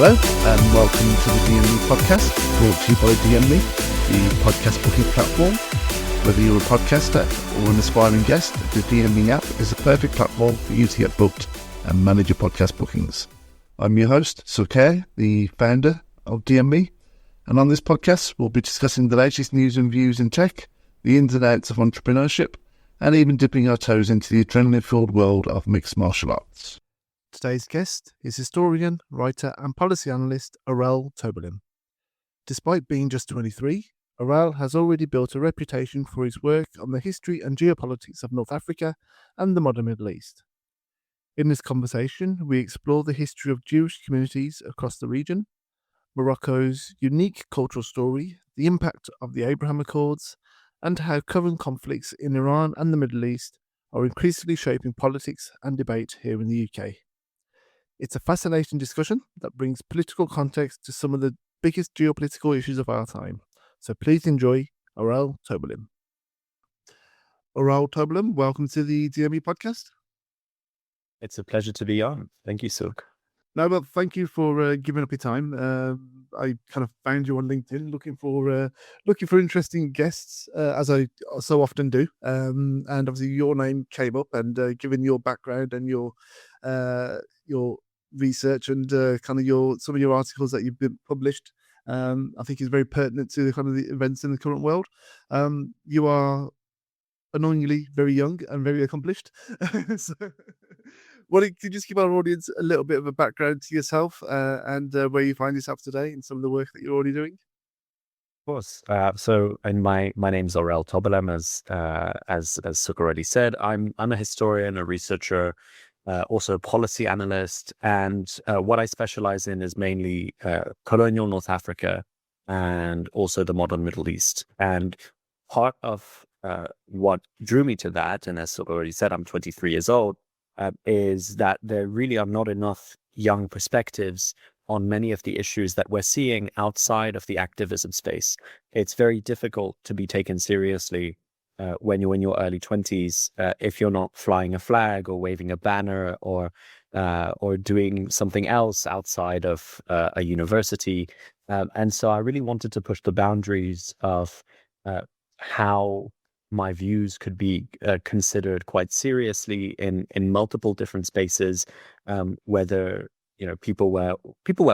Hello and welcome to the DME podcast, brought to you by DME, the podcast booking platform. Whether you're a podcaster or an aspiring guest, the DME app is the perfect platform for you to get booked and manage your podcast bookings. I'm your host, Sukh Hayre, the founder of DME, and on this podcast we'll be discussing the latest news and views in tech, the ins and outs of entrepreneurship, and even dipping our toes into the adrenaline-filled world of mixed martial arts. Today's guest is historian, writer and policy analyst Aurele Tobelem. Despite being just 23, Aurele has already built a reputation for his work on the history and geopolitics of North Africa and the modern Middle East. In this conversation, we explore the history of Jewish communities across the region, Morocco's unique cultural story, the impact of the Abraham Accords, and how current conflicts in Iran and the Middle East are increasingly shaping politics and debate here in the UK. It's a fascinating discussion that brings political context to some of the biggest geopolitical issues of our time. So please enjoy Aurele Tobelem. Aurele Tobelem, welcome to the DME podcast. It's a pleasure to be on. Thank you, Sukh. No, but thank you for giving up your time. I kind of found you on LinkedIn looking for interesting guests, as I so often do. And obviously your name came up, and given your background and your research and kind of some of your articles that you've been published, I think is very pertinent to the kind of the events in the current world. You are annoyingly very young and very accomplished. So, could you just give our audience a little bit of a background to yourself and where you find yourself today and some of the work that you're already doing? Of course. And my name's Aurele Tobelem, as Sukh already said. I'm a historian, a researcher, also a policy analyst, and what I specialize in is mainly colonial North Africa and also the modern Middle East. And part of what drew me to that, and as Sukh already said, I'm 23 years old, is that there really are not enough young perspectives on many of the issues that we're seeing outside of the activism space. It's very difficult to be taken seriously when you're in your early 20s, if you're not flying a flag or waving a banner or doing something else outside of a university. And so I really wanted to push the boundaries of how my views could be considered quite seriously in multiple different spaces, whether people were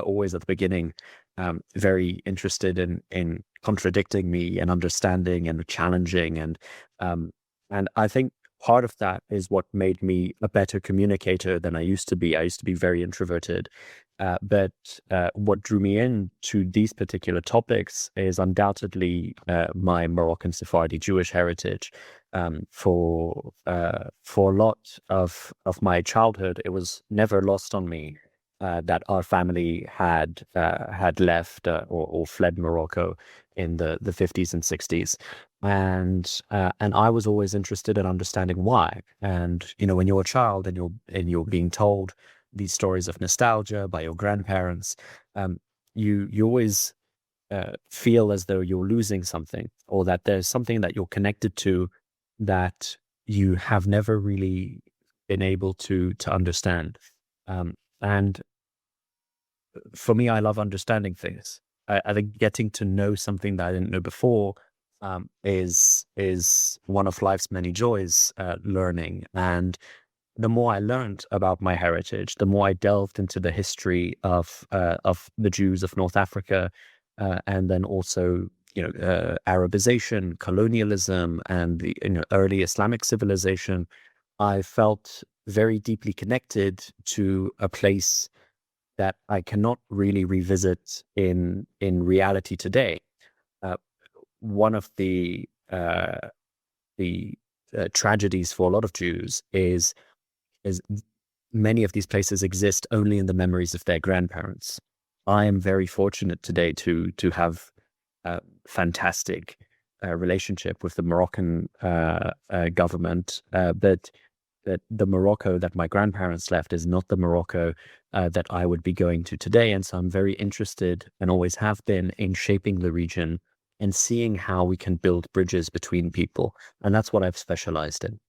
always at the beginning very interested in contradicting me and understanding and challenging, and I think part of that is what made me a better communicator than I used to be. I used to be very introverted, but what drew me into these particular topics is undoubtedly my Moroccan Sephardi Jewish heritage. For a lot of my childhood, it was never lost on me that our family had left or fled Morocco in the 50s and 60s, and I was always interested in understanding why. And when you're a child and you're being told these stories of nostalgia by your grandparents, you always feel as though you're losing something, or that there's something that you're connected to that you have never really been able to understand. And for me, I love understanding things. I think getting to know something that I didn't know before is one of life's many joys, learning. And the more I learned about my heritage, the more I delved into the history of the Jews of North Africa, and then also Arabization, colonialism, and the early Islamic civilization. I felt very deeply connected to a place that I cannot really revisit in reality today. One of the tragedies for a lot of Jews is many of these places exist only in the memories of their grandparents. I am very fortunate today to have a fantastic relationship with the Moroccan government, but that the Morocco that my grandparents left is not the Morocco that I would be going to today. And so I'm very interested, and always have been, in shaping the region and seeing how we can build bridges between people. And that's what I've specialized in.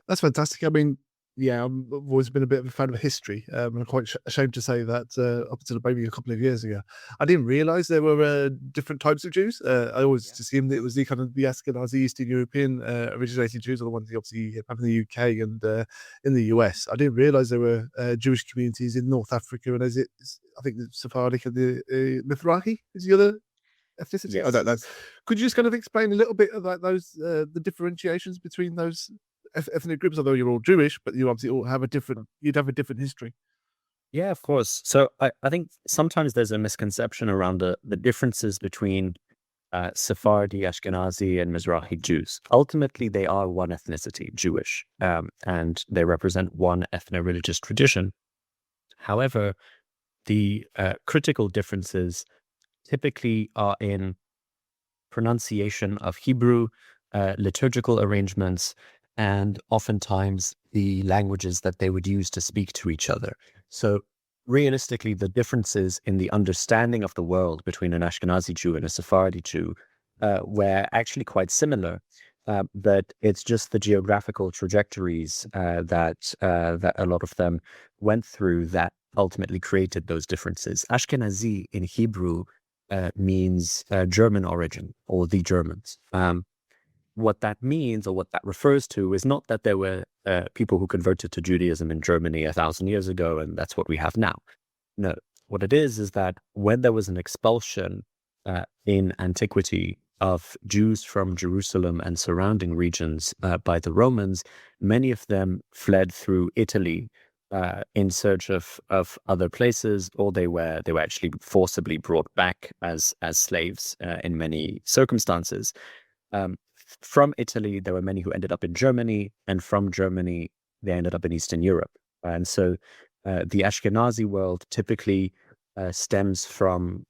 That's fantastic. I mean, Yeah, I've always been a bit of a fan of history. I'm quite ashamed to say that up until maybe a couple of years ago, I didn't realise there were different types of Jews. I always Yeah. assumed it was the kind of the Ashkenazi Eastern European originated Jews, are the ones you obviously have in the UK and in the US. I didn't realise there were Jewish communities in North Africa, and I think the Sephardi and the Mizrahi is the other ethnicity. I don't know. Yes. Could you just kind of explain a little bit about those the differentiations between those ethnic groups? Although you're all Jewish, but you obviously all have a different. You'd have a different history. Yeah, of course. So I think sometimes there's a misconception around the differences between Sephardi, Ashkenazi, and Mizrahi Jews. Ultimately, they are one ethnicity, Jewish, and they represent one ethno-religious tradition. However, the critical differences typically are in pronunciation of Hebrew, liturgical arrangements, and oftentimes the languages that they would use to speak to each other. So, realistically, the differences in the understanding of the world between an Ashkenazi Jew and a Sephardi Jew were actually quite similar. But it's just the geographical trajectories that a lot of them went through that ultimately created those differences. Ashkenazi in Hebrew means German origin or the Germans. What that means or what that refers to is not that there were people who converted to Judaism in Germany 1,000 years ago and that's what we have now. No, what it is that when there was an expulsion in antiquity of Jews from Jerusalem and surrounding regions by the Romans, many of them fled through Italy in search of other places, or they were actually forcibly brought back as slaves in many circumstances. From Italy, there were many who ended up in Germany, and from Germany, they ended up in Eastern Europe. And so the Ashkenazi world typically stems from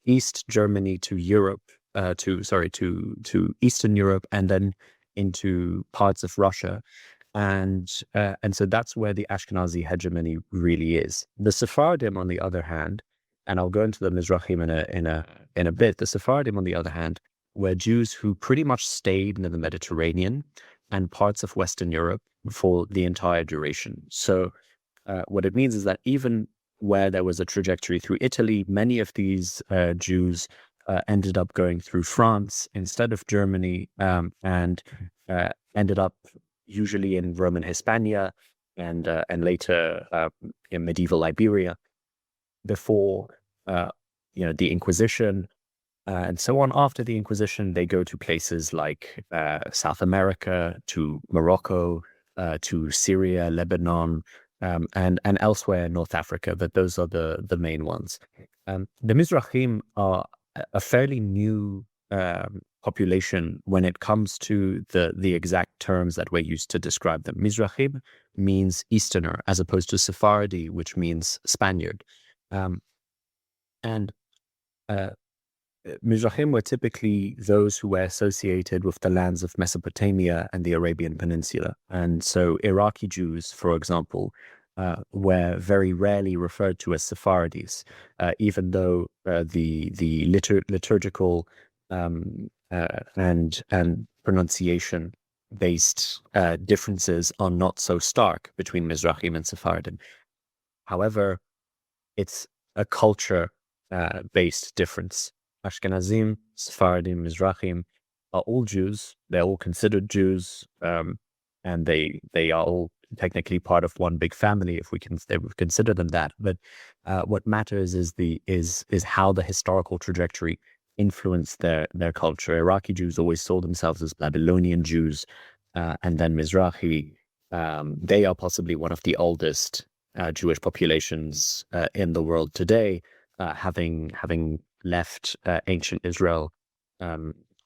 East Germany to Europe, to Eastern Europe, and then into parts of Russia. And so that's where the Ashkenazi hegemony really is. The Sephardim, on the other hand, and I'll go into the Mizrahim in a bit. The Sephardim, on the other hand, were Jews who pretty much stayed in the Mediterranean and parts of Western Europe for the entire duration. So what it means is that even where there was a trajectory through Italy, many of these Jews ended up going through France instead of Germany, and ended up usually in Roman Hispania and later in medieval Iberia before the Inquisition. And so on. After the Inquisition, they go to places like South America, to Morocco, to Syria, Lebanon, and elsewhere in North Africa. But those are the main ones. The Mizrahim are a fairly new population when it comes to the exact terms that were used to describe them. Mizrahim means Easterner, as opposed to Sephardi, which means Spaniard. And Mizrahim were typically those who were associated with the lands of Mesopotamia and the Arabian Peninsula. And so Iraqi Jews, for example, were very rarely referred to as Sephardis, even though the liturgical and pronunciation based differences are not so stark between Mizrahim and Sephardim. However, it's a culture based difference. Ashkenazim, Sephardim, Mizrahim are all Jews. They're all considered Jews, and they are all technically part of one big family, if we can consider them that. But what matters is how the historical trajectory influenced their culture. Iraqi Jews always saw themselves as Babylonian Jews, and then Mizrahi. They are possibly one of the oldest Jewish populations in the world today, having left ancient Israel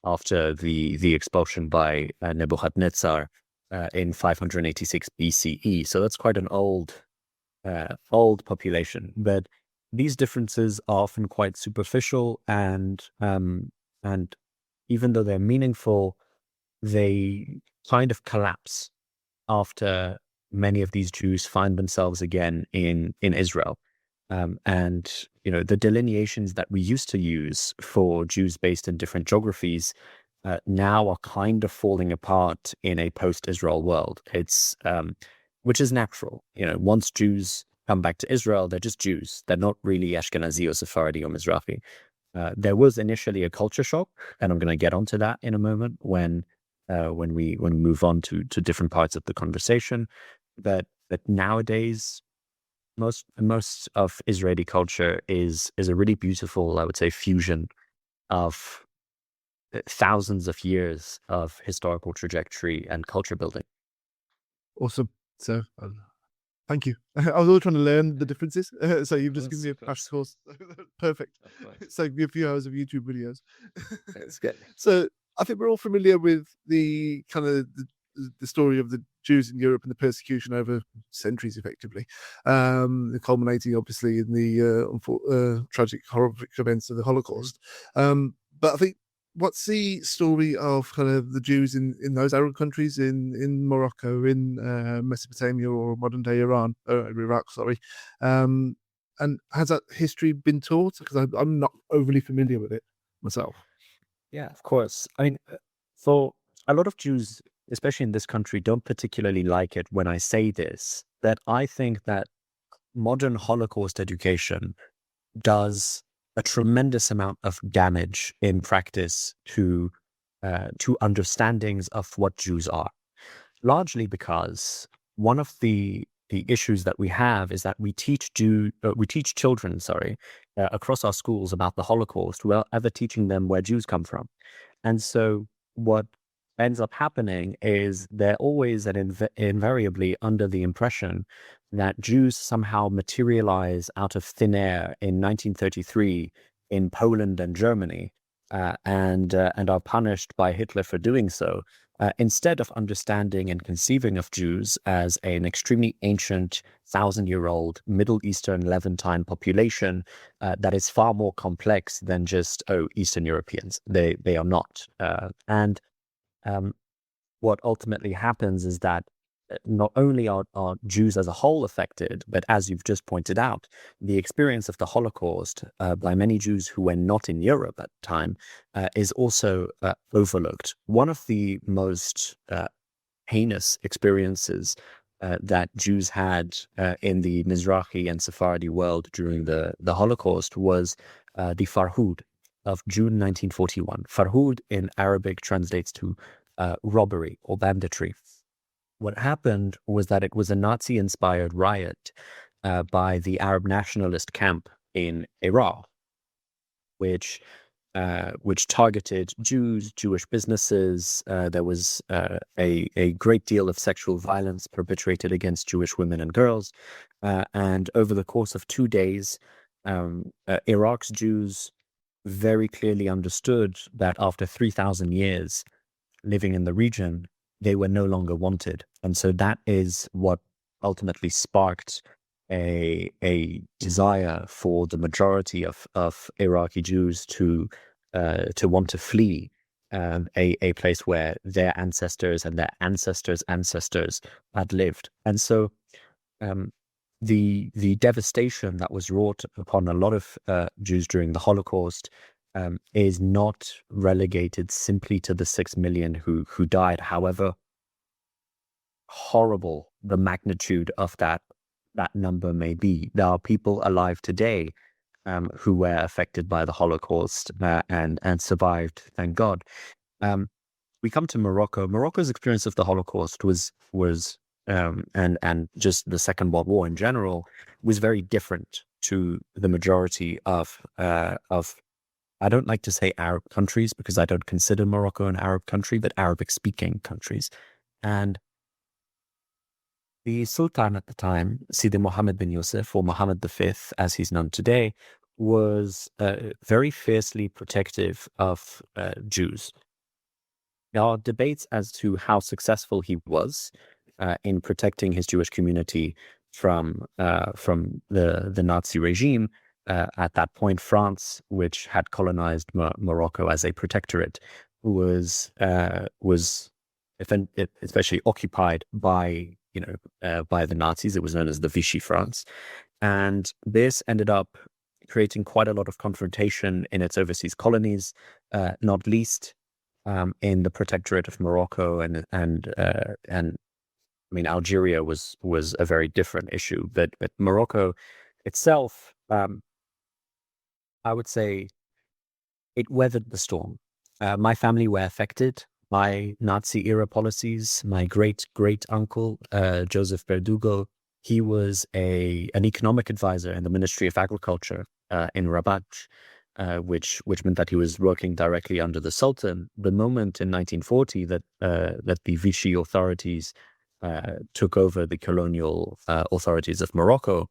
after the expulsion by Nebuchadnezzar in 586 BCE. So that's quite an old population. But these differences are often quite superficial, and even though they're meaningful, they kind of collapse after many of these Jews find themselves again in Israel. And the delineations that we used to use for Jews based in different geographies now are kind of falling apart in a post-Israel world. It's which is natural. Once Jews come back to Israel, they're just Jews. They're not really Ashkenazi or Sephardi or Mizrahi. There was initially a culture shock, and I'm going to get onto that in a moment when we move on to different parts of the conversation. But nowadays, most of Israeli culture is a really beautiful, I would say, fusion of thousands of years of historical trajectory and culture building. Awesome. So, thank you. I was always trying to learn the differences. So you've just given me a crash course. Perfect. So a few hours of YouTube videos. That's good. So I think we're all familiar with the kind of the story of the Jews in Europe and the persecution over centuries, effectively, culminating obviously in the tragic, horrific events of the Holocaust. But I think, what's the story of kind of the Jews in those Arab countries, in Morocco, in Mesopotamia, or modern day Iran, Iraq, sorry, and has that history been taught? Because I'm not overly familiar with it myself. Yeah, of course. I mean, for a lot of Jews, especially in this country, don't particularly like it when I say this, that I think that modern Holocaust education does a tremendous amount of damage in practice to understandings of what Jews are. Largely because one of the issues that we have is that we teach children, across our schools about the Holocaust without ever teaching them where Jews come from. And so what ends up happening is they're always and invariably under the impression that Jews somehow materialize out of thin air in 1933 in Poland and Germany, and are punished by Hitler for doing so, instead of understanding and conceiving of Jews as an extremely ancient, 1,000-year-old Middle Eastern Levantine population that is far more complex than just Eastern Europeans. They are not, and what ultimately happens is that not only are Jews as a whole affected, but as you've just pointed out, the experience of the Holocaust by many Jews who were not in Europe at the time is also overlooked. One of the most heinous experiences that Jews had in the Mizrahi and Sephardi world during the Holocaust was the Farhud of June 1941. Farhud in Arabic translates to robbery or banditry. What happened was that it was a Nazi-inspired riot by the Arab nationalist camp in Iraq, which targeted Jews, Jewish businesses. There was a great deal of sexual violence perpetrated against Jewish women and girls. And over the course of 2 days, Iraq's Jews very clearly understood that after 3,000 years living in the region, they were no longer wanted. And so that is what ultimately sparked a desire for the majority of Iraqi Jews to want to flee a place where their ancestors and their ancestors' ancestors had lived. And so the devastation that was wrought upon a lot of Jews during the Holocaust is not relegated simply to the 6 million who died. However horrible the magnitude of that number may be, there are people alive today who were affected by the Holocaust and survived, thank God. We come to Morocco. Morocco's experience of the Holocaust was and just the Second World War in general was very different to the majority of I don't like to say Arab countries because I don't consider Morocco an Arab country, but Arabic-speaking countries. And the Sultan at the time, Sidi Mohammed bin Yusuf, or Mohammed V, as he's known today, was very fiercely protective of Jews. There are debates as to how successful he was in protecting his Jewish community from the Nazi regime. At that point, France, which had colonized Morocco as a protectorate, was especially occupied by the Nazis. It was known as the Vichy France, and this ended up creating quite a lot of confrontation in its overseas colonies, not least in the protectorate of Morocco and I mean, Algeria was a very different issue, but Morocco itself, I would say, it weathered the storm. My family were affected by Nazi era policies. My great uncle, Joseph Verdugo, he was an economic advisor in the Ministry of Agriculture in Rabat, which meant that he was working directly under the Sultan. The moment in 1940 that the Vichy authorities took over the colonial authorities of Morocco,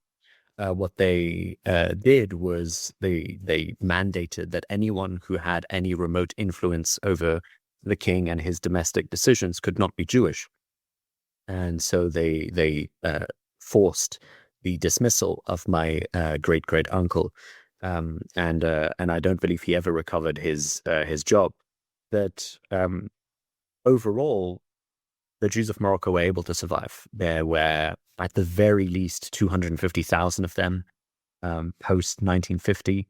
what they did was they mandated that anyone who had any remote influence over the king and his domestic decisions could not be Jewish. And so they forced the dismissal of my great uncle, and I don't believe he ever recovered his job. That overall, the Jews of Morocco were able to survive. There were, at the very least, 250,000 of them post 1950.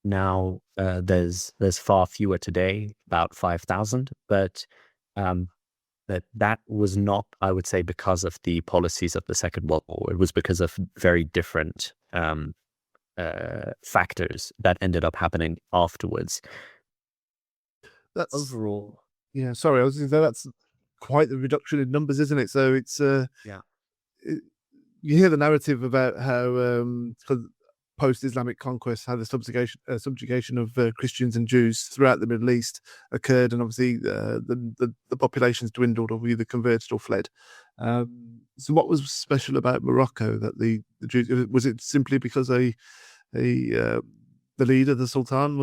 Now there's far fewer today, about 5,000, but that was not, I would say, because of the policies of the Second World War. It was because of very different factors that ended up happening afterwards. That's overall. Yeah, sorry, I was going to say that's quite the reduction in numbers, isn't it? So it's you hear the narrative about how post-Islamic conquest, how the subjugation of Christians and Jews throughout the Middle East occurred, and obviously the populations dwindled or either converted or fled. So what was special about Morocco that the Jews, was it simply because the leader, the Sultan,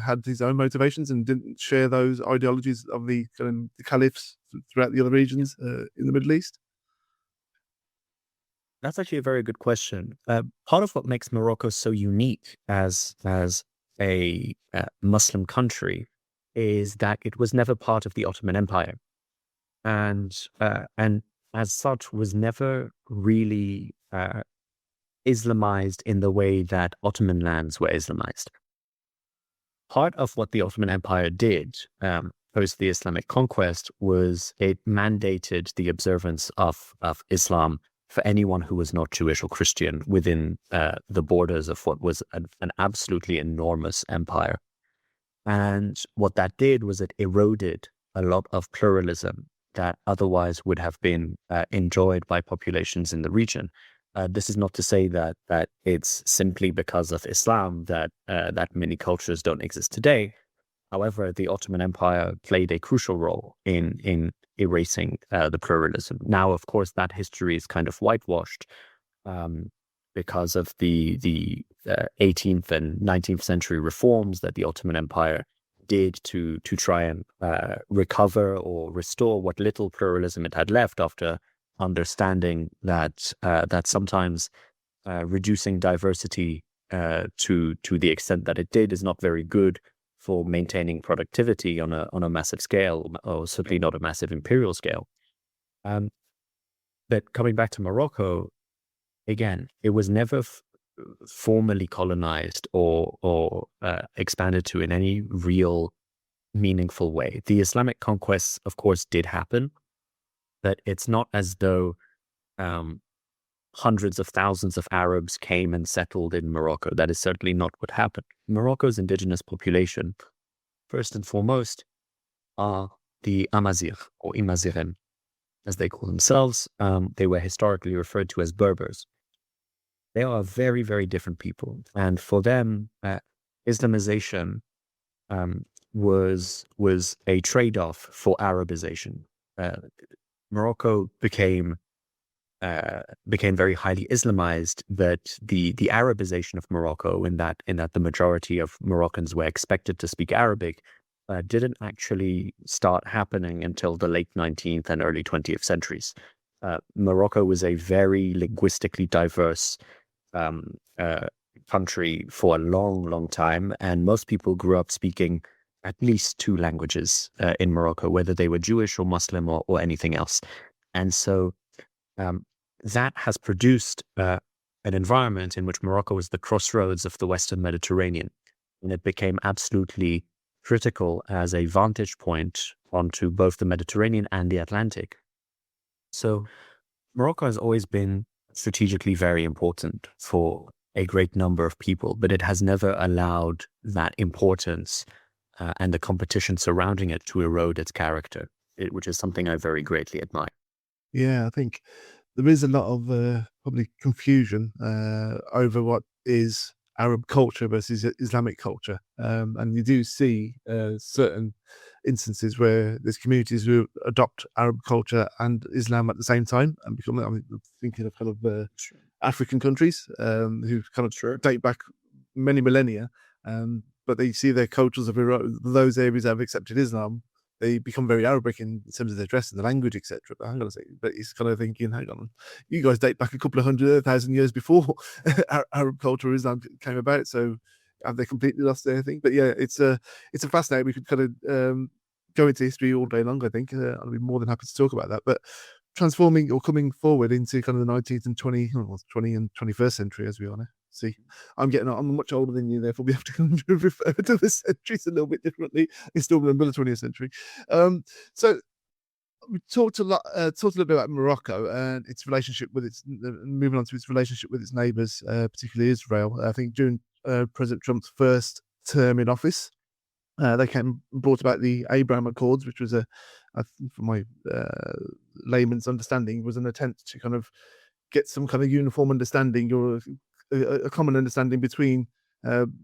had his own motivations and didn't share those ideologies of the caliphs throughout the other regions in the Middle East? That's actually a very good question. Part of what makes Morocco so unique as a Muslim country is that it was never part of the Ottoman Empire, and as such was never really Islamized in the way that Ottoman lands were Islamized. Part of what the Ottoman Empire did post the Islamic conquest was it mandated the observance of Islam for anyone who was not Jewish or Christian within the borders of what was an absolutely enormous empire. And what that did was it eroded a lot of pluralism that otherwise would have been enjoyed by populations in the region. This is not to say that it's simply because of Islam that many cultures don't exist today. However, the Ottoman Empire played a crucial role in erasing the pluralism. Now, of course, that history is kind of whitewashed because of the 18th and 19th century reforms that the Ottoman Empire did to try and recover or restore what little pluralism it had left after understanding that sometimes reducing diversity to the extent that it did is not very good for maintaining productivity on a massive scale, or certainly not a massive imperial scale. But coming back to Morocco, again, it was never formally colonized or expanded to in any real meaningful way. The Islamic conquests, of course, did happen, but it's not as though hundreds of thousands of Arabs came and settled in Morocco. That is certainly not what happened. Morocco's indigenous population, first and foremost, are the Amazigh, or Imaziren, as they call themselves. They were historically referred to as Berbers. They are very, very different people. And for them, Islamization was a trade-off for Arabization. Morocco became very highly Islamized, but the Arabization of Morocco, in that the majority of Moroccans were expected to speak Arabic, didn't actually start happening until the late 19th and early 20th centuries. Morocco was a very linguistically diverse country for a long, long time, and most people grew up speaking at least two languages in Morocco, whether they were Jewish or Muslim or anything else. And so that has produced an environment in which Morocco was the crossroads of the Western Mediterranean. And it became absolutely critical as a vantage point onto both the Mediterranean and the Atlantic So Morocco has always been strategically very important for a great number of people, but it has never allowed that importance and the competition surrounding it to erode its character, which is something I very greatly admire. Yeah, I think there is a lot of probably confusion over what is Arab culture versus Islamic culture, and you do see certain instances where there's communities who adopt Arab culture and Islam at the same time and become. I mean, I'm thinking of kind of Sure. African countries who kind of Sure. date back many millennia, but they see their cultures of those areas that have accepted Islam. They become very Arabic in terms of their dress and the language, etc. But hang on a second, but he's kind of thinking, hang on, you guys date back a couple of 100,000 years before Arab culture, Islam came about. So have they completely lost their thing? But yeah, it's a fascinating. We could kind of go into history all day long. I think I'd be more than happy to talk about that. But transforming or coming forward into kind of the 19th and 20 and 21st century, as we are now. See, I'm much older than you, therefore we have to kind of refer to the centuries a little bit differently. I still remember the 20th century. So we talked talked a little bit about Morocco and its relationship with moving on to its relationship with its neighbours, particularly Israel. I think during President Trump's first term in office, they brought about the Abraham Accords, which was from my layman's understanding, was an attempt to kind of get some kind of uniform understanding or a common understanding between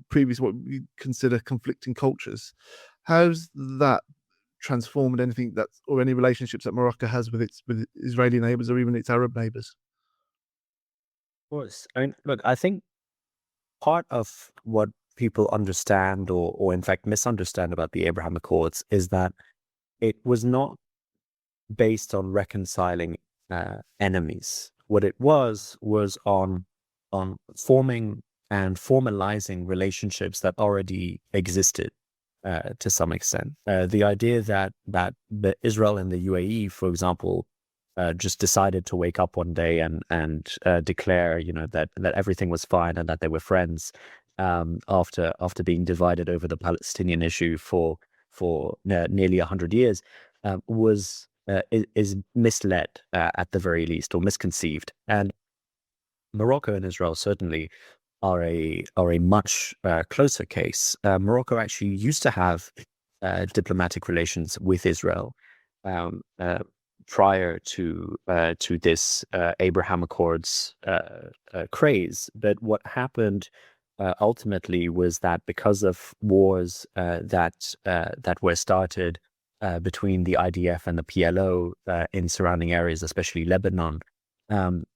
previous what we consider conflicting cultures. How's that transformed anything or any relationships that Morocco has with its Israeli neighbors or even its Arab neighbors? Of course. I mean, look, I think part of what people understand or in fact misunderstand about the Abraham Accords is that it was not based on reconciling enemies. What it was on forming and formalizing relationships that already existed to some extent. The idea that Israel and the UAE, for example, just decided to wake up one day and declare, that everything was fine and that they were friends after being divided over the Palestinian issue for nearly 100 years, is misled at the very least, or misconceived. And Morocco and Israel certainly are a much closer case. Morocco actually used to have diplomatic relations with Israel prior to this Abraham Accords craze. But what happened ultimately was that because of wars that were started between the IDF and the PLO in surrounding areas, especially Lebanon,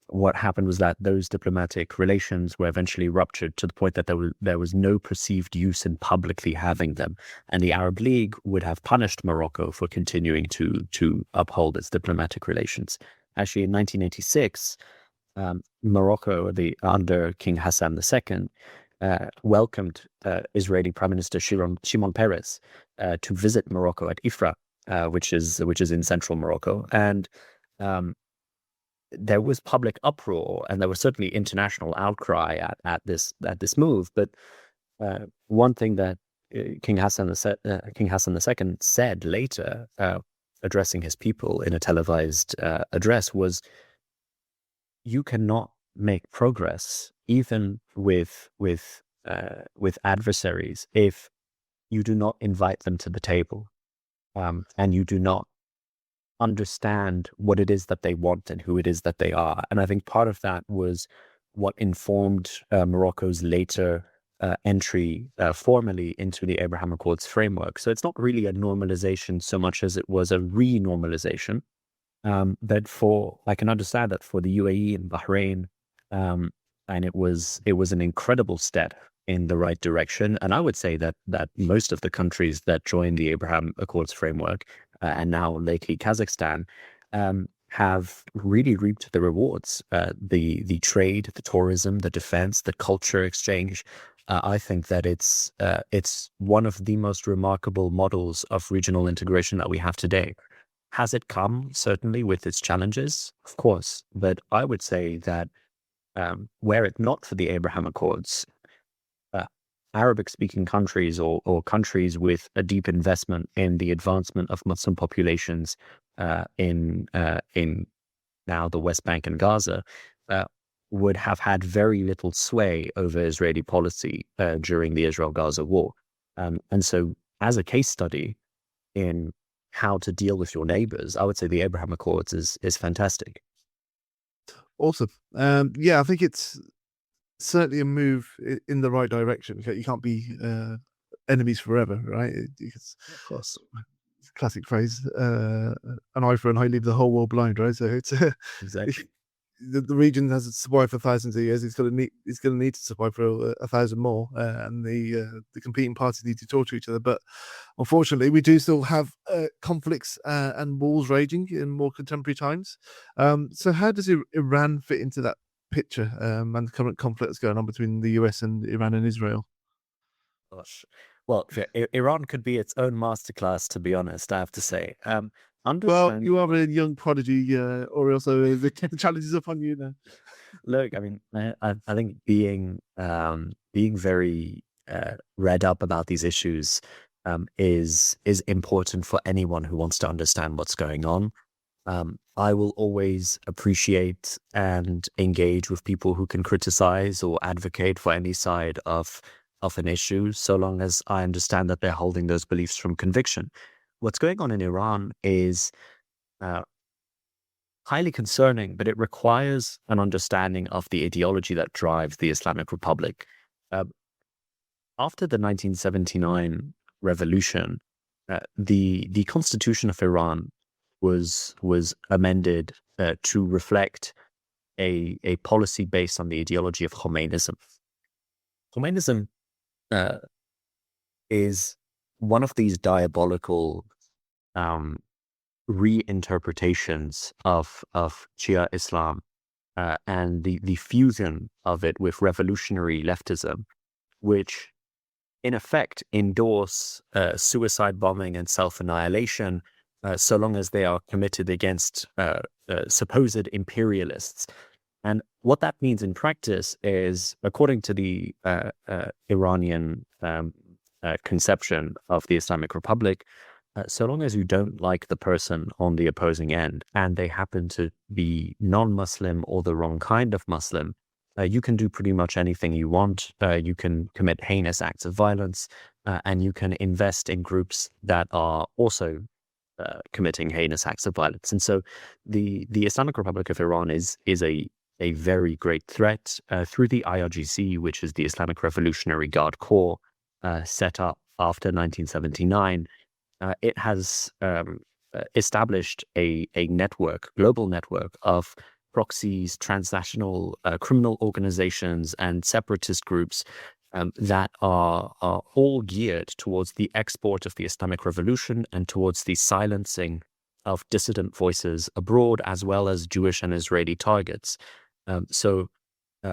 what happened was that those diplomatic relations were eventually ruptured to the point that there was no perceived use in publicly having them, and the Arab League would have punished Morocco for continuing to uphold its diplomatic relations. Actually, in 1986, Morocco, under King Hassan II, welcomed Israeli Prime Minister Shimon Peres to visit Morocco at Ifra, which is in central Morocco, and there was public uproar and there was certainly international outcry at this move. But one thing that King Hassan II said later, addressing his people in a televised address, was, "You cannot make progress even with adversaries if you do not invite them to the table, and you do not understand what it is that they want and who it is that they are." And I think part of that was what informed Morocco's later entry formally into the Abraham Accords framework. So it's not really a normalization so much as it was a re-normalization. But I can understand that for the UAE and Bahrain, and it was an incredible step in the right direction. And I would say that most of the countries that joined the Abraham Accords framework, and now lately Kazakhstan, have really reaped the rewards. The trade, the tourism, the defense, the culture exchange. I think that it's one of the most remarkable models of regional integration that we have today. Has it come? Certainly with its challenges, of course. But I would say that were it not for the Abraham Accords, Arabic-speaking countries or countries with a deep investment in the advancement of Muslim populations in now the West Bank and Gaza, uh, would have had very little sway over Israeli policy during the Israel-Gaza war. And so as a case study in how to deal with your neighbors, I would say the Abraham Accords is fantastic. Awesome. I think it's certainly a move in the right direction. You can't be enemies forever, right? It's, Of course. classic phrase, an eye for an eye, leave the whole world blind, right? So it's Exactly. the region has survived for thousands of years. It's going to need to survive for a thousand more, and the competing parties need to talk to each other. But unfortunately, we do still have conflicts and wars raging in more contemporary times. So how does Iran fit into that picture and the current conflict that's going on between the US and Iran and Israel? Gosh. Well, Iran could be its own masterclass, to be honest, I have to say. Well, Understand. you are a young prodigy, or also the challenge is upon you now. Look, I mean, I think being very read up about these issues is important for anyone who wants to understand what's going on. I will always appreciate and engage with people who can criticize or advocate for any side of an issue, so long as I understand that they're holding those beliefs from conviction. What's going on in Iran is uh, highly concerning, but it requires an understanding of the ideology that drives the Islamic Republic. Uh, After the 1979 revolution, the constitution of Iran was amended to reflect a policy based on the ideology of Khomeinism. Khomeinism is one of these diabolical um, reinterpretations of Shia Islam and the fusion of it with revolutionary leftism, which in effect endorse suicide bombing and self-annihilation so long as they are committed against supposed imperialists. And what that means in practice is, according to the Iranian conception of the Islamic Republic, so long as you don't like the person on the opposing end and they happen to be non-Muslim or the wrong kind of Muslim, you can do pretty much anything you want. You can commit heinous acts of violence, and you can invest in groups that are also committing heinous acts of violence. And so the Islamic Republic of Iran is a very great threat through the IRGC, which is the Islamic Revolutionary Guard Corps, set up after 1979. It has established a global network of proxies, transnational criminal organizations, and separatist groups that are all geared towards the export of the Islamic Revolution and towards the silencing of dissident voices abroad, as well as Jewish and Israeli targets. So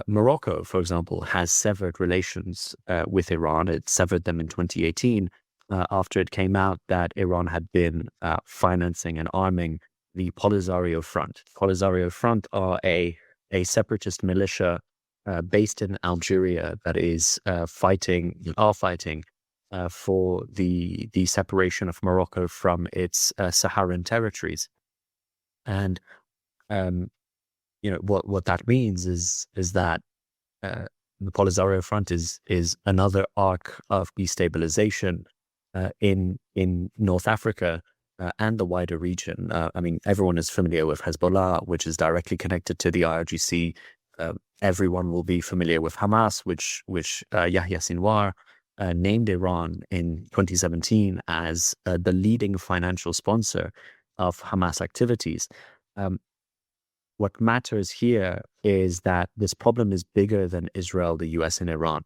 Morocco, for example, has severed relations with Iran. It severed them in 2018 after it came out that Iran had been financing and arming the Polisario Front. Polisario Front are a separatist militia based in Algeria that is fighting for the separation of Morocco from its Saharan territories. And what that means is that the Polisario Front is another arc of destabilization in North Africa and the wider region. I mean, everyone is familiar with Hezbollah, which is directly connected to the IRGC. Everyone will be familiar with Hamas, which Yahya Sinwar named Iran in 2017 as the leading financial sponsor of Hamas activities. What matters here is that this problem is bigger than Israel, the US, and Iran.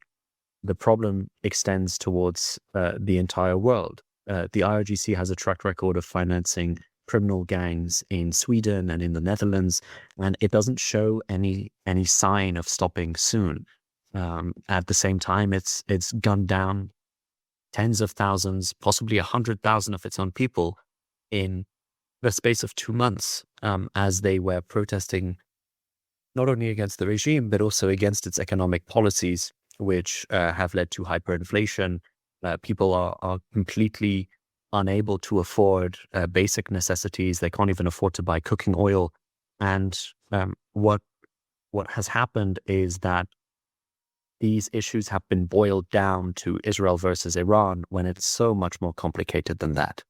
The problem extends towards the entire world. The IRGC has a track record of financing criminal gangs in Sweden and in the Netherlands, and it doesn't show any sign of stopping soon. At the same time, it's gunned down tens of thousands, possibly 100,000 of its own people in the space of 2 months, as they were protesting not only against the regime, but also against its economic policies, which have led to hyperinflation. People are completely unable to afford basic necessities. They can't even afford to buy cooking oil. And what has happened is that these issues have been boiled down to Israel versus Iran when it's so much more complicated than that.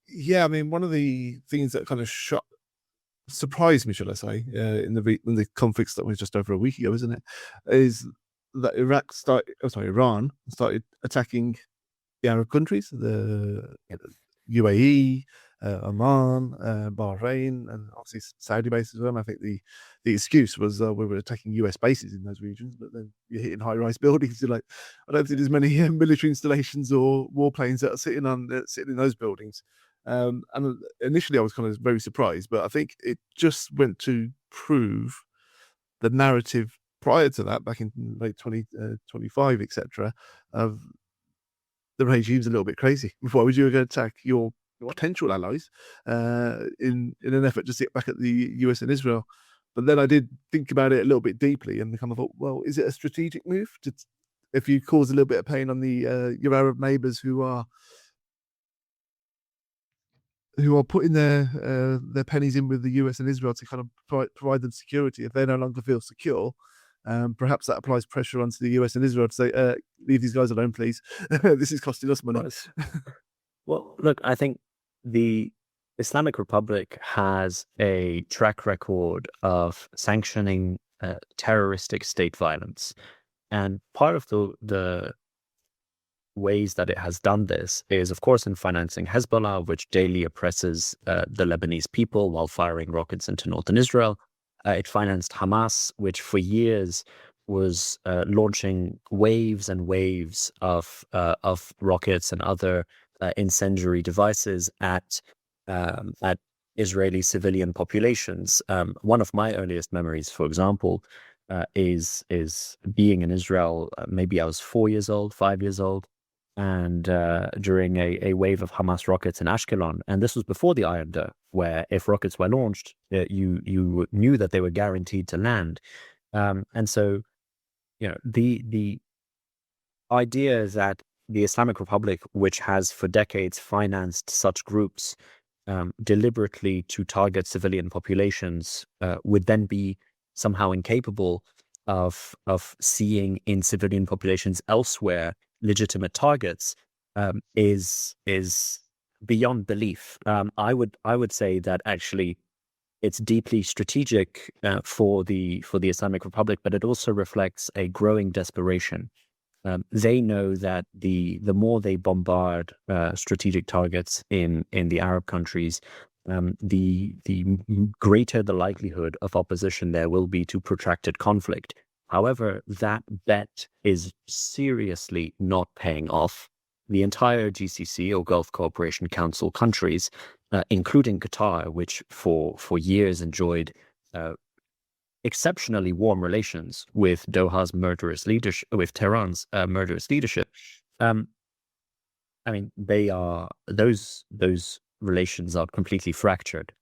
Yeah, I mean, one of the things that kind of surprised me, shall I say, in the conflicts that was just over a week ago, isn't it, is that Iran started attacking the Arab countries, the UAE, Oman, Bahrain, and obviously Saudi bases as well. And I think the excuse was we were attacking US bases in those regions, but then you're hitting high-rise buildings. You're like, I don't think there's many military installations or warplanes that are sitting in those buildings. And initially, I was kind of very surprised, but I think it just went to prove the narrative prior to that, back in late 2025, etc., of the regime's a little bit crazy. Why would you go attack your potential allies in an effort to sit back at the US and Israel? But then I did think about it a little bit deeply and kind of thought, well, is it a strategic move? If you cause a little bit of pain on the your Arab neighbors who are putting their pennies in with the US and Israel to kind of provide them security, if they no longer feel secure, perhaps that applies pressure onto the US and Israel to say, leave these guys alone, please. This is costing us money. Well, look, I think the Islamic Republic has a track record of sanctioning terroristic state violence. And part of the ways that it has done this is, of course, in financing Hezbollah, which daily oppresses the Lebanese people while firing rockets into northern Israel. It financed Hamas, which for years was launching waves and waves of rockets and other incendiary devices at Israeli civilian populations. One of my earliest memories, for example, is being in Israel. Maybe I was 4 years old, 5 years old, and during a wave of Hamas rockets in Ashkelon. And this was before the Iron Dome, where if rockets were launched, you knew that they were guaranteed to land. And so, the idea is that the Islamic Republic, which has for decades financed such groups deliberately to target civilian populations, would then be somehow incapable of seeing in civilian populations elsewhere legitimate targets, is beyond belief. I would say that actually it's deeply strategic for the Islamic Republic, but it also reflects a growing desperation. They know that the more they bombard strategic targets in the Arab countries, the greater the likelihood of opposition there will be to protracted conflict. However, that bet is seriously not paying off. The entire GCC, or Gulf Cooperation Council countries, including Qatar, which for years enjoyed exceptionally warm relations with Doha's murderous leadership, with Tehran's murderous leadership. I mean, those relations are completely fractured.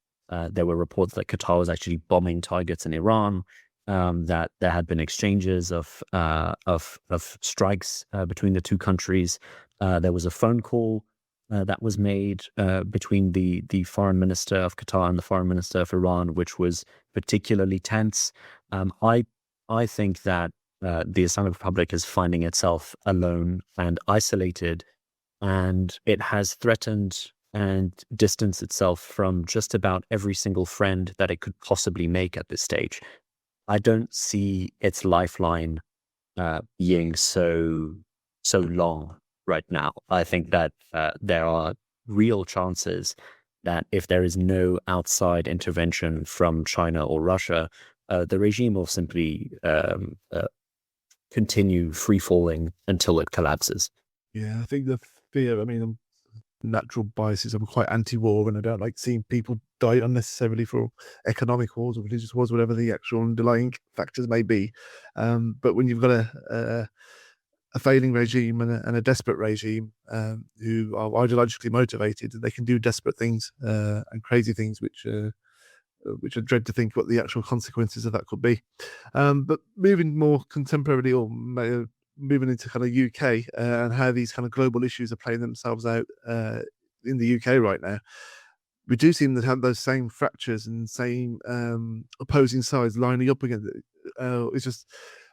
There were reports that Qatar was actually bombing targets in Iran, that there had been exchanges of strikes between the two countries. There was a phone call that was made between the foreign minister of Qatar and the foreign minister of Iran, which was particularly tense. I think that the Islamic Republic is finding itself alone and isolated, and it has threatened and distanced itself from just about every single friend that it could possibly make at this stage. I don't see its lifeline being so long right now. I think that there are real chances that if there is no outside intervention from China or Russia, the regime will simply continue free falling until it collapses. Yeah, I think the fear, I mean, natural biases, I'm quite anti-war, and I don't like seeing people die unnecessarily for economic wars or religious wars, whatever the actual underlying factors may be. But when you've got a failing regime and a desperate regime who are ideologically motivated, they can do desperate things and crazy things, which I dread to think what the actual consequences of that could be. But moving more contemporarily, or moving into kind of UK and how these kind of global issues are playing themselves out in the UK right now. we do seem to have those same fractures and same opposing sides lining up against it. It's just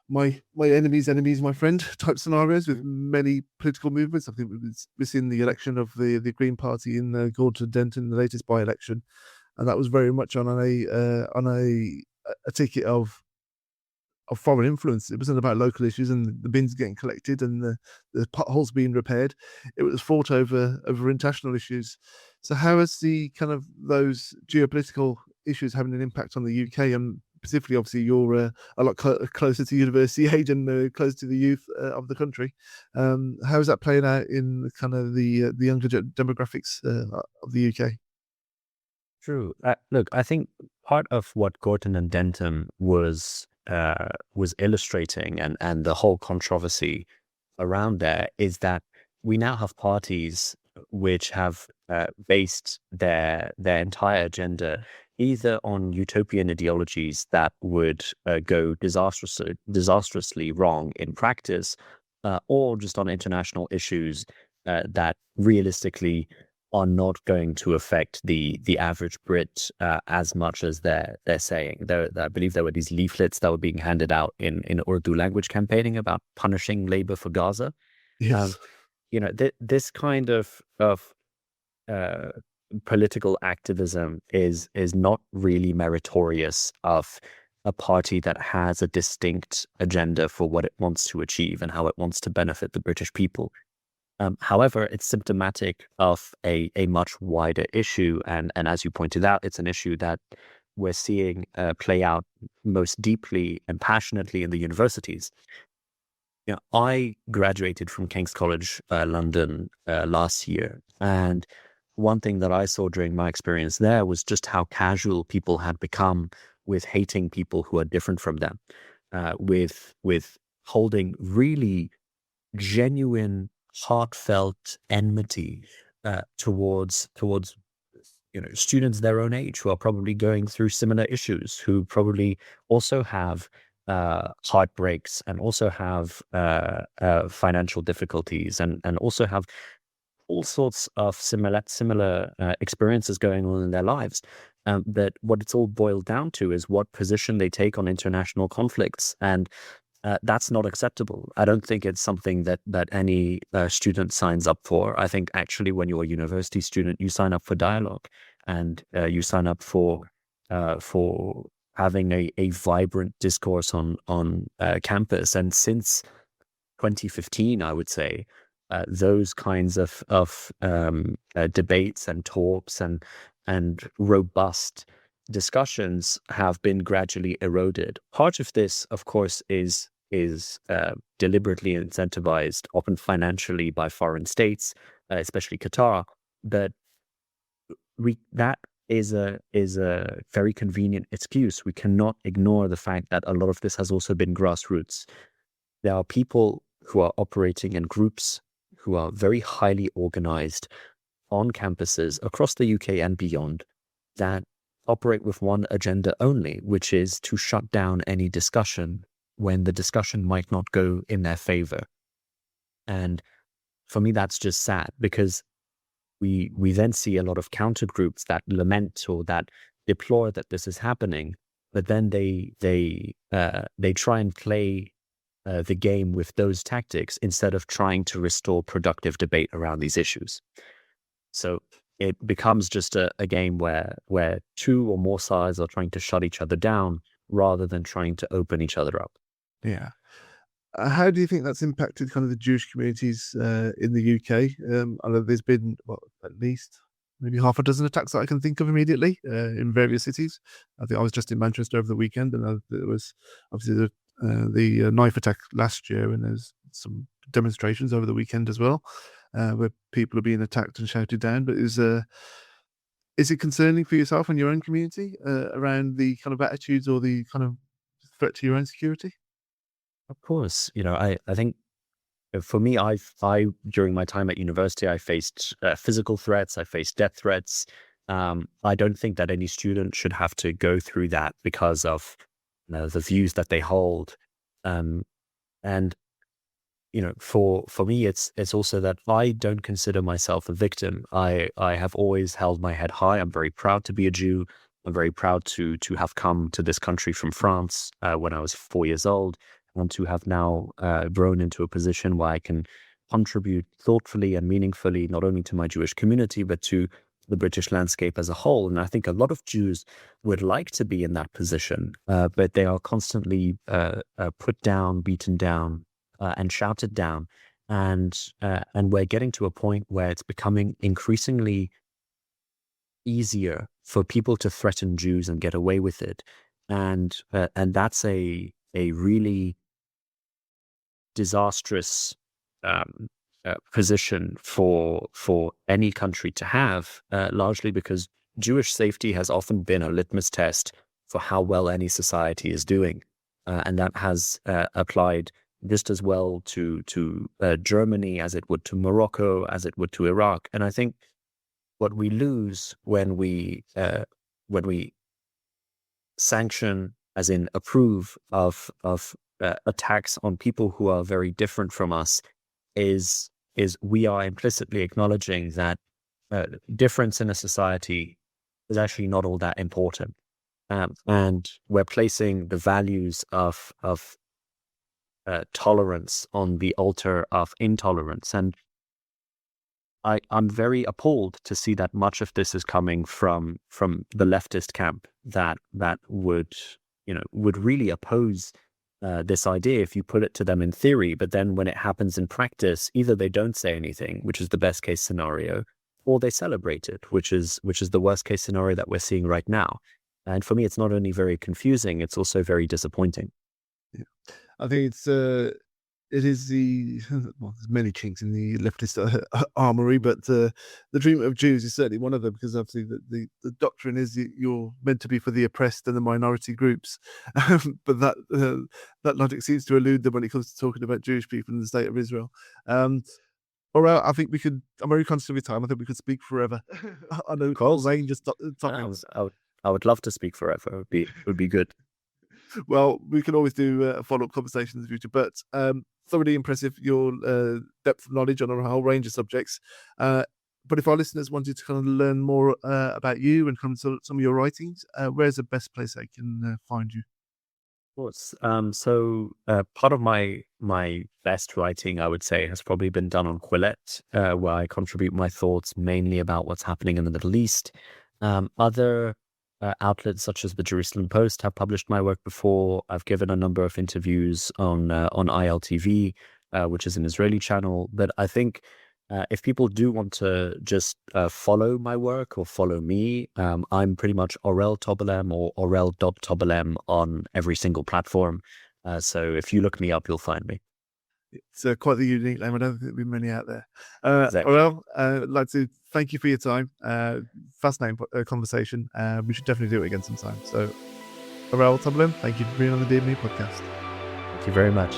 my enemy's enemy is my friend type scenarios with many political movements. I think we've seen the election of the Green Party in Gorton Denton, the latest by-election, and that was very much on a ticket of foreign influence. It wasn't about local issues and the bins getting collected and the potholes being repaired. It was fought over international issues. So how has the kind of those geopolitical issues having an impact on the UK, and specifically, obviously, you're a lot closer to university age and closer to the youth of the country. How is that playing out in kind of the younger demographics of the UK? True. Look, I think part of what Gorton and Denton was illustrating, and the whole controversy around there, is that we now have parties which have based their entire agenda either on utopian ideologies that would go disastrously wrong in practice, or just on international issues that realistically are not going to affect the average Brit as much as they're saying. I believe there were these leaflets that were being handed out in Urdu language campaigning about punishing labor for Gaza. Yes. This kind of uh, political activism is not really meritorious of a party that has a distinct agenda for what it wants to achieve and how it wants to benefit the British people. However, it's symptomatic of a much wider issue. And as you pointed out, it's an issue that we're seeing play out most deeply and passionately in the universities. I graduated from King's College London last year. And one thing that I saw during my experience there was just how casual people had become with hating people who are different from them, with holding really genuine, heartfelt enmity towards students their own age who are probably going through similar issues, who probably also have heartbreaks and also have financial difficulties and also have all sorts of similar experiences going on in their lives. But what it's all boiled down to is what position they take on international conflicts, and that's not acceptable. I don't think it's something that any student signs up for. I think actually when you're a university student, you sign up for dialogue, and you sign up for having a vibrant discourse on campus. And since 2015, I would say, those kinds of debates and talks and robust discussions have been gradually eroded. Part of this, of course, is deliberately incentivized, often financially, by foreign states, especially Qatar. But that is a very convenient excuse. We cannot ignore the fact that a lot of this has also been grassroots. There are people who are operating in groups who are very highly organized on campuses across the UK and beyond that operate with one agenda only, which is to shut down any discussion when the discussion might not go in their favor. And for me, that's just sad, because we then see a lot of counter groups that lament or that deplore that this is happening, but then they try and play the game with those tactics instead of trying to restore productive debate around these issues. So it becomes just a game where two or more sides are trying to shut each other down rather than trying to open each other up. Yeah. How do you think that's impacted kind of the Jewish communities in the UK? I know there's been at least maybe half a dozen attacks that I can think of immediately in various cities. I think I was just in Manchester over the weekend, and there was obviously the knife attack last year, and there's some demonstrations over the weekend as well, where people are being attacked and shouted down. But is it concerning for yourself and your own community around the kind of attitudes or the kind of threat to your own security? Of course, I think for me, I during my time at university, I faced physical threats, I faced death threats. I don't think that any student should have to go through that because of the views that they hold. And for me, it's also that I don't consider myself a victim. I have always held my head high. I'm very proud to be a Jew. I'm very proud to have come to this country from France when I was 4 years old, and to have now grown into a position where I can contribute thoughtfully and meaningfully, not only to my Jewish community, but to the British landscape as a whole. And I think a lot of Jews would like to be in that position, but they are constantly put down, beaten down, and shouted down. And we're getting to a point where it's becoming increasingly easier for people to threaten Jews and get away with it. And that's a really disastrous position for any country to have, largely because Jewish safety has often been a litmus test for how well any society is doing, and that has applied just as well to Germany as it would to Morocco, as it would to Iraq. And I think what we lose when we sanction, as in approve of attacks on people who are very different from us, is we are implicitly acknowledging that difference in a society is actually not all that important, and we're placing the values of tolerance on the altar of intolerance. And I'm very appalled to see that much of this is coming from the leftist camp that would really oppose this idea if you put it to them in theory. But then when it happens in practice, either they don't say anything, which is the best case scenario, or they celebrate it, which is the worst case scenario that we're seeing right now. And for me, it's not only very confusing, it's also very disappointing. Yeah. I think it is well, there's many chinks in the leftist armory, but the dream of Jews is certainly one of them, because obviously the doctrine is that you're meant to be for the oppressed and the minority groups, but that logic seems to elude them when it comes to talking about Jewish people in the state of Israel. Aurele, I think I'm very conscious of your time. I think we could speak forever. I know Cool. range of topics. I would love to speak forever. It would be good. Well, we can always do follow-up conversations in the future, but thoroughly impressive, your depth of knowledge on a whole range of subjects. But if our listeners wanted to kind of learn more about you and kind of some of your writings, where's the best place they can find you? Of course. So part of my best writing, I would say, has probably been done on Quillette, where I contribute my thoughts mainly about what's happening in the Middle East. Other outlets such as the Jerusalem Post have published my work before. I've given a number of interviews on ILTV, which is an Israeli channel. But I think if people do want to just follow my work or follow me, I'm pretty much Aurele Tobelem or Aurele.Tobelem on every single platform. So if you look me up, you'll find me. It's quite the unique name. I don't think there'll be many out there. Exactly. Aurele, I'd like to thank you for your time. Fascinating conversation. We should definitely do it again sometime. So, Aurele Tobelem, thank you for being on the DME podcast. Thank you very much.